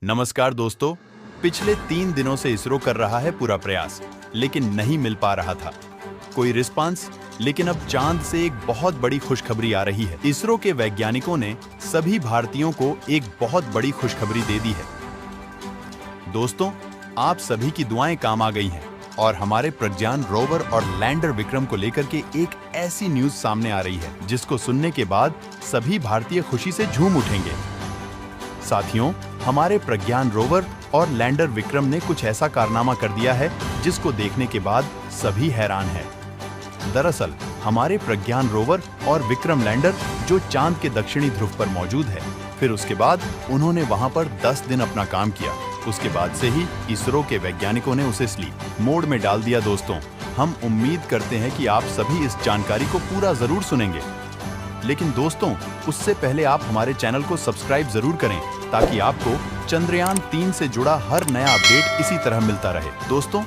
नमस्कार दोस्तों। पिछले 3 दिनों से इसरो कर रहा है पूरा प्रयास, लेकिन नहीं मिल पा रहा था कोई रिस्पांस। लेकिन अब चांद से एक बहुत बड़ी खुशखबरी आ रही है। इसरो के वैज्ञानिकों ने सभी भारतीयों को एक बहुत बड़ी खुशखबरी दे दी है। दोस्तों, आप सभी की दुआएं काम आ गई हैं और हमारे प्रज्ञान रोवर और लैंडर विक्रम को लेकर के एक ऐसी न्यूज सामने आ रही है जिसको सुनने के बाद सभी भारतीय खुशी से झूम उठेंगे। साथियों, हमारे प्रज्ञान रोवर और लैंडर विक्रम ने कुछ ऐसा कारनामा कर दिया है जिसको देखने के बाद सभी हैरान हैं। दरअसल हमारे प्रज्ञान रोवर और विक्रम लैंडर जो चांद के दक्षिणी ध्रुव पर मौजूद है, फिर उसके बाद उन्होंने वहां पर 10 दिन अपना काम किया। उसके बाद से ही इसरो के वैज्ञानिकों ने उसे स्लीप मोड में डाल दिया। दोस्तों, हम उम्मीद करते हैं कि आप सभी इस जानकारी को पूरा जरूर सुनेंगे, लेकिन दोस्तों उससे पहले आप हमारे चैनल को सब्सक्राइब जरूर करें ताकि आपको चंद्रयान 3 से जुड़ा हर नया अपडेट इसी तरह मिलता रहे। दोस्तों,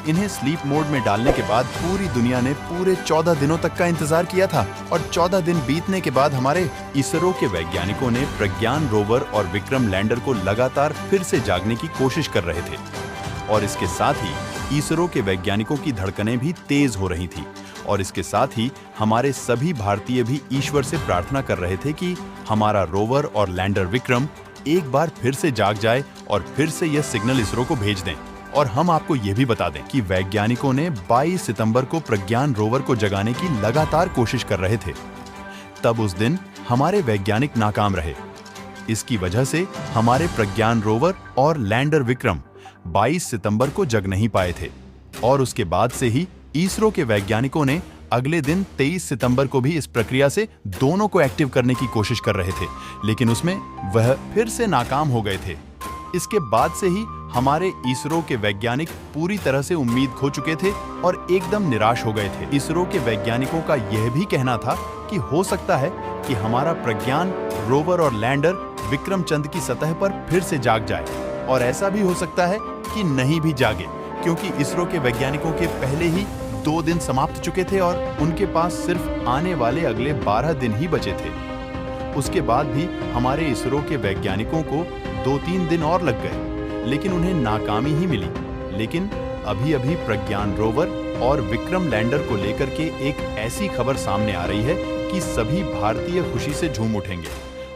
इन्हें स्लीप मोड में डालने के बाद पूरी दुनिया ने पूरे 14 दिनों तक का इंतजार किया था और 14 दिन बीतने के बाद हमारे इसरो के वैज्ञानिकों ने प्रज्ञान रोवर और विक्रम लैंडर को लगातार फिर से जागने की कोशिश कर रहे थे। और इसके साथ ही इसरो के वैज्ञानिकों की धड़कनें भी तेज हो रही थी और इसके साथ ही हमारे सभी भारतीय भी ईश्वर से प्रार्थना कर रहे थे कि हमारा रोवर और लैंडर विक्रम एक बार फिर से जाग जाए और फिर से यह सिग्नल इसरो को भेज दें। और हम आपको यह भी बता दें कि वैज्ञानिकों ने 22 सितंबर को प्रज्ञान रोवर को जगाने की लगातार कोशिश कर रहे थे। तब उस दिन हमारे वैज्ञानिक नाकाम रहे। इसकी वजह से हमारे प्रज्ञान रोवर और लैंडर विक्रम 22 सितंबर को जग नहीं पाए थे और उसके बाद से ही इसरो के वैज्ञानिकों ने अगले दिन 23 सितंबर को भी इस प्रक्रिया से दोनों को एक्टिव करने की कोशिश कर रहे थे, लेकिन उसमें वह फिर से नाकाम हो गए थे। इसके बाद से ही हमारे इसरो के वैज्ञानिक पूरी तरह से उम्मीद खो चुके थे और एकदम निराश हो गए थे। इसरो के वैज्ञानिकों का यह भी कहना था कि हो सकता है कि हमारा प्रज्ञान रोवर और लैंडर विक्रम चंद्र की सतह पर फिर से जाग जाए, और ऐसा भी हो सकता है कि नहीं भी जागे, क्योंकि इसरो के वैज्ञानिकों के पहले ही 2 दिन समाप्त चुके थे और उनके पास सिर्फ आने वाले अगले 12 दिन ही बचे थे। उसके बाद भी हमारे इसरो के वैज्ञानिकों को 2-3 दिन और लग गए, लेकिन उन्हें नाकामी ही मिली। लेकिन अभी प्रज्ञान रोवर और विक्रम लैंडर को लेकर के एक ऐसी खबर सामने आ रही है कि सभी भारतीय खुशी से झूम उठेंगे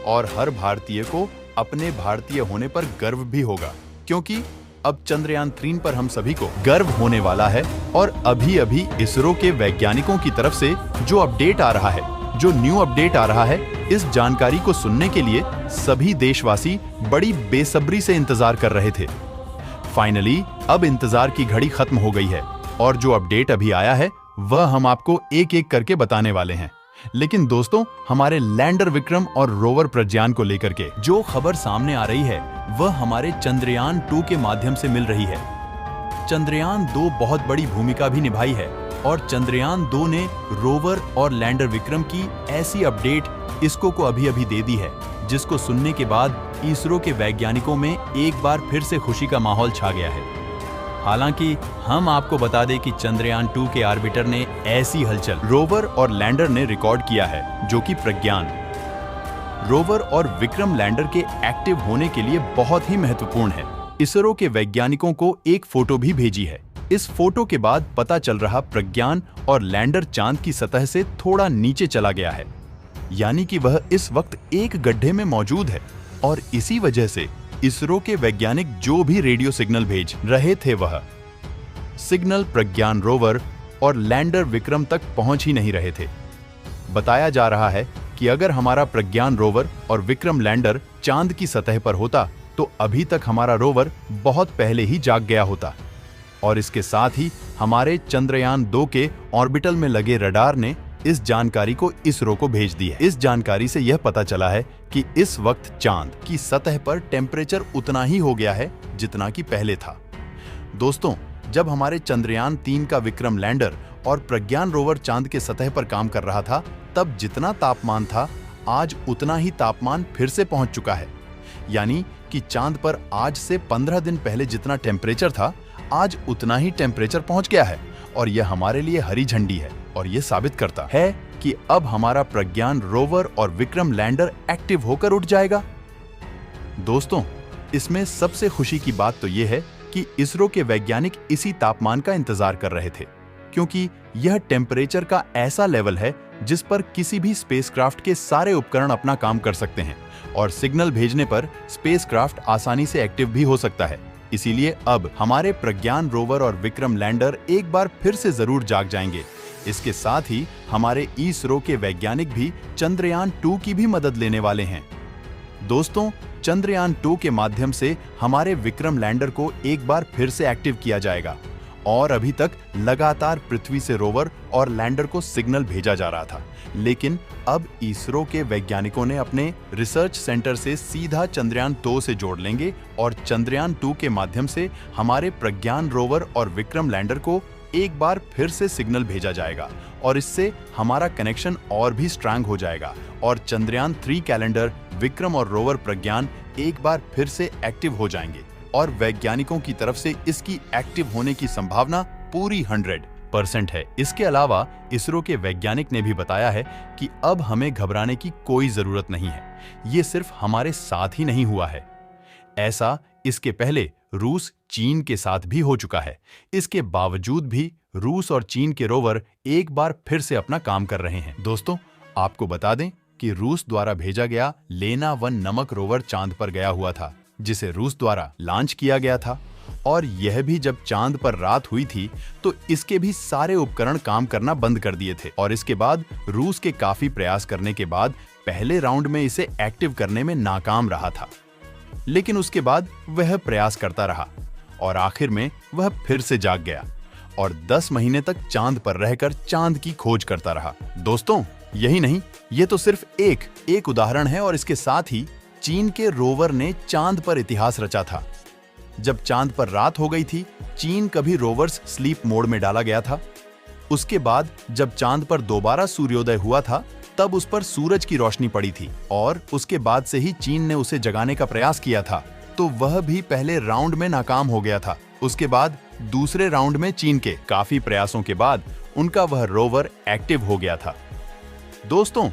और हर भारतीय को अपने भारतीय होने पर गर्व भी होगा, क्योंकि अब चंद्रयान 3 पर हम सभी को गर्व होने वाला है। और अभी इसरो के वैज्ञानिकों की तरफ से जो अपडेट आ रहा है, जो न्यू अपडेट आ रहा है, इस जानकारी को सुनने के लिए सभी देशवासी बड़ी बेसब्री से इंतजार कर रहे थे। फाइनली अब इंतजार की घड़ी खत्म हो गई है और जो अपडेट अभी आया है वह हम आपको एक एक करके बताने वाले हैं। लेकिन दोस्तों, हमारे लैंडर विक्रम और रोवर प्रज्ञान को लेकर के जो खबर सामने आ रही है वह हमारे चंद्रयान 2 के माध्यम से मिल रही है। चंद्रयान 2 बहुत बड़ी भूमिका भी निभाई है और चंद्रयान 2 ने रोवर और लैंडर विक्रम की ऐसी अपडेट इसको को अभी दे दी है जिसको सुनने के बाद इसरो के वैज्ञानिकों में एक बार फिर से खुशी का माहौल छा गया है। हालांकि हम आपको बता दें कि चंद्रयान 2 के ऑर्बिटर ने ऐसी हलचल रोवर और लैंडर ने रिकॉर्ड किया है जो कि प्रज्ञान रोवर और विक्रम लैंडर के एक्टिव होने के लिए बहुत ही महत्वपूर्ण है। इसरो के वैज्ञानिकों को एक फोटो भी भेजी है। इस फोटो के बाद पता चल रहा प्रज्ञान और लैंडर चांद की सतह से थोड़ा नीचे चला गया है, यानी कि वह इस वक्त एक गड्ढे में मौजूद है और इसी वजह से इसरो के वैज्ञानिक जो भी रेडियो सिग्नल भेज रहे थे वह सिग्नल प्रज्ञान रोवर और लैंडर विक्रम तक पहुंच ही नहीं रहे थे। बताया जा रहा है कि अगर हमारा प्रज्ञान रोवर और विक्रम लैंडर चांद की सतह पर होता तो अभी तक हमारा रोवर बहुत पहले ही जाग गया होता। और इसके साथ ही हमारे चंद्रयान 2 के ऑर्बिटल में लगे रडार ने इस जानकारी को इसरो को भेज दी है। इस जानकारी से यह पता चला है कि इस वक्त चांद की सतह पर टेम्परेचर उतना ही हो गया है जितना कि पहले था। दोस्तों, जब हमारे चंद्रयान 3 का विक्रम लैंडर और प्रज्ञान रोवर चांद के सतह पर काम कर रहा था, तब जितना तापमान था आज उतना ही तापमान फिर से पहुंच चुका है। यानी कि चांद पर आज से 15 दिन पहले जितना टेम्परेचर था आज उतना ही टेम्परेचर पहुंच गया है और यह हमारे लिए हरी झंडी है और यह साबित करता है कि अब हमारा प्रज्ञान रोवर और विक्रम लैंडर एक्टिव होकर उठ जाएगा। दोस्तों, इसमें सबसे खुशी की बात तो ये है कि इसरो के वैज्ञानिक इसी तापमान का इंतजार कर रहे थे, क्योंकि यह टेम्परेचर का ऐसा लेवल है जिस पर किसी भी स्पेसक्राफ्ट के सारे उपकरण अपना काम कर सकते हैं और सिग्नल भेजने पर स्पेसक्राफ्ट आसानी से एक्टिव भी हो सकता है। इसीलिए अब हमारे प्रज्ञान रोवर और विक्रम लैंडर एक बार फिर से जरूर जाग जाएंगे। इसके साथ ही हमारे इसरो के वैज्ञानिक भी चंद्रयान 2 की भी मदद लेने वाले हैं। दोस्तों, चंद्रयान 2 के माध्यम से हमारे विक्रम लैंडर को एक बार फिर से एक्टिव किया जाएगा और अभी तक लगातार पृथ्वी से रोवर और लैंडर को सिग्नल भेजा जा रहा था, लेकिन अब इसरो के वैज्ञानिकों ने अपने रिसर्च सेंटर से सीधा चंद्रयान 2 से जोड़ लेंगे और चंद्रयान 2 के माध्यम से हमारे प्रज्ञान रोवर और विक्रम लैंडर को एक बार फिर से सिग्नल भेजा जाएगा और इससे हमारा कनेक्शन और भी स्ट्रांग हो जाएगा और चंद्रयान 3 कैलेंडर, विक्रम और रोवर प्रज्ञान एक बार फिर से एक्टिव हो जाएंगे और वैज्ञानिकों की तरफ से इसकी एक्टिव होने की संभावना पूरी 100% है। इसके अलावा इसरो के वैज्ञानिक ने भी बताया है कि अब हमें घबराने की कोई जरूरत नहीं है। ये सिर्फ हमारे साथ ही नहीं हुआ है, ऐसा इसके पहले रूस, चीन के साथ भी हो चुका है। इसके बावजूद भी रूस और चीन के रोवर एक बार फिर से अपना काम कर रहे हैं। दोस्तों, आपको बता दें कि रूस द्वारा भेजा गया लेना 1 नमक रोवर चांद पर गया हुआ था, जिसे रूस द्वारा लॉन्च किया गया था और यह भी जब चांद पर रात हुई थी तो इसके भी सारे उपकरण काम करना बंद कर दिए थे और इसके बाद रूस के काफी प्रयास करने के बाद पहले राउंड में इसे एक्टिव करने में नाकाम रहा था, लेकिन उसके बाद वह प्रयास करता रहा और आखिर में वह फिर से जाग गया और 10 महीने तक चांद पर रहकर चांद की खोज करता रहा। दोस्तों, यही नहीं, ये तो सिर्फ एक उदाहरण है और इसके साथ ही चीन के रोवर ने चांद पर इतिहास रचा था। जब चांद पर रात हो गई थी, चीन का भी रोवर्स स्लीप मोड में डाला गया था। उसके बाद जब चांद पर दोबारा सूर्योदय हुआ था, तब उस पर सूरज की रोशनी पड़ी थी और उसके बाद से ही चीन ने उसे जगाने का प्रयास किया था, तो वह भी पहले राउंड में नाकाम हो गया था। उसके बाद दूसरे राउंड में चीन के काफी प्रयासों के बाद उनका वह रोवर एक्टिव हो गया था। दोस्तों,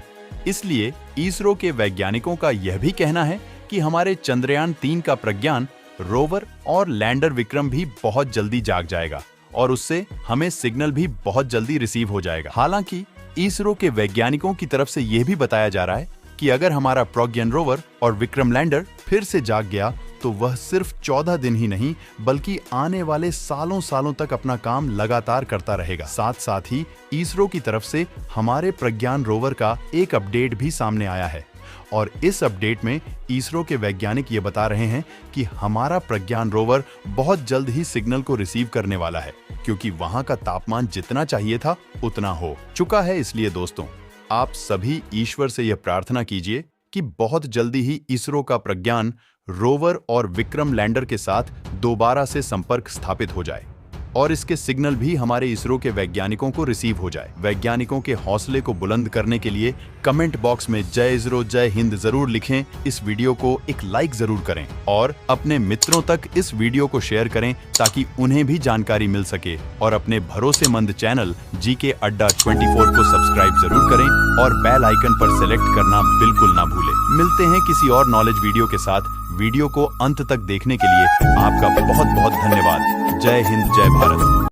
इसलिए इसरो के वैज्ञानिकों का यह भी कहना है कि हमारे चंद्रयान 3 का प्रज्ञान रोवर और लैंडर विक्रम भी बहुत जल्दी जाग जाएगा और उससे हमें सिग्नल भी बहुत जल्दी रिसीव हो जाएगा। हालांकि इसरो के वैज्ञानिकों की तरफ से यह भी बताया जा रहा है कि अगर हमारा प्रज्ञान रोवर और विक्रम लैंडर फिर से जाग गया तो वह सिर्फ 14 दिन ही नहीं बल्कि आने वाले सालों तक अपना काम लगातार करता रहेगा। साथ ही इसरो की तरफ से हमारे प्रज्ञान रोवर का एक अपडेट भी सामने आया है और इस अपडेट में इसरो के वैज्ञानिक ये बता रहे हैं कि हमारा प्रज्ञान रोवर बहुत जल्द ही सिग्नल को रिसीव करने वाला है, क्योंकि वहां का तापमान जितना चाहिए था उतना हो चुका है। इसलिए दोस्तों, आप सभी ईश्वर से यह प्रार्थना कीजिए कि बहुत जल्दी ही इसरो का प्रज्ञान रोवर और विक्रम लैंडर के साथ दोबारा से संपर्क स्थापित हो जाए और इसके सिग्नल भी हमारे इसरो के वैज्ञानिकों को रिसीव हो जाए। वैज्ञानिकों के हौसले को बुलंद करने के लिए कमेंट बॉक्स में जय इसरो जय हिंद जरूर लिखें। इस वीडियो को एक लाइक जरूर करें और अपने मित्रों तक इस वीडियो को शेयर करें ताकि उन्हें भी जानकारी मिल सके और अपने भरोसेमंद चैनल जीके अड्डा 24 को सब्सक्राइब जरूर करें और बेल आइकन पर सेलेक्ट करना बिल्कुल ना भूलें। मिलते हैं किसी और नॉलेज वीडियो के साथ। वीडियो को अंत तक देखने के लिए आपका बहुत बहुत धन्यवाद। जय हिंद, जय भारत।